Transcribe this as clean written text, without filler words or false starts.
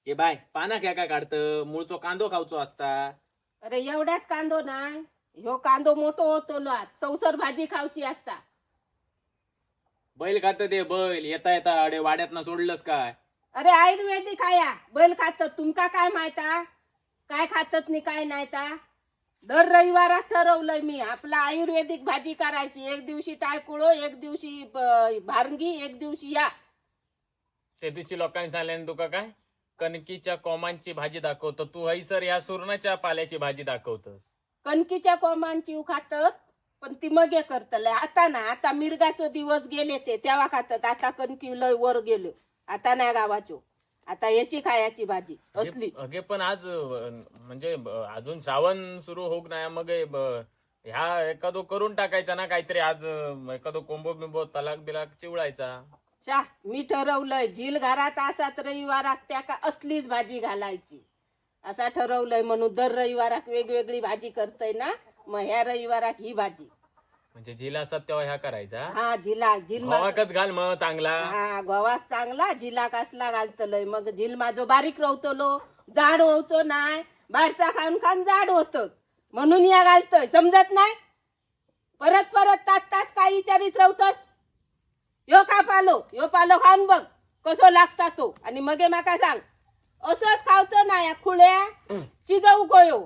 हे बाय पाना घ्या का काढत मूळचो कांदो खावचो असता. अरे एवढ्यात कांदो नाही, ह्यो कांदो मोठो होतो चौसर भाजी खावची असता. बैल खात ते बैल येता येता अडे वाड्यात सोडलंस काय. अरे आयुर्वेदिक आया बैल खात, तुमका काय माहिता काय खातत नि काय नाही ता. दर रविवारात ठरवलंय मी आपला आयुर्वेदिक भाजी करायची. एक दिवशी टायकुळो, एक दिवशी भारंगी, एक दिवशी या. शेतीची लोकांनी सांगल्याने तुका काय कणकीच्या कोमांची भाजी दाखवतो, तू हैसर या सुरणाच्या पाल्याची भाजी दाखवतस. कणकीच्या कोमांची खातत पण ती मगे करतलंय. आता ना, आता मिरगाचो दिवस गेले ते तेव्हा खातत. आता कणकी लय वर गेलो, आता नाही गावाचो. आता याची खायची भाजी असली. अगे पण आज म्हणजे अजून श्रावण सुरू होक नाही मग ह्या एखादो करून टाकायचा ना काहीतरी. आज एखादो कोंबो बिंबो तलाक बिलाक चिवळायचा. शा मी ठरवलंय झील घरात असात रविवाराक त्या का असलीच भाजी घालायची असा ठरवलंय. म्हणून दर रविवाराक वेगवेगळी भाजी करतय ना, मग ह्या रविवाराक ही भाजी. म्हणजे झील असतात तेव्हा ह्या करायचा. हा झील गव्हाकच घाल मग चांगला. हा गव्हात चांगला, झिला कसला घालतलंय. मग झील माझो बारीक रवतलो, जाड होवचो नाही. बाहेरचा खाऊन खाऊन जाड होत म्हणून या घालतोय. समजत नाही. परत परत तात तात काय विचारित रवतस. यो पालो खाऊन बघ कसो लागता तो, आणि मगे माका सांग. असंच खावचो ना या खुळ्या शिजवू गयो.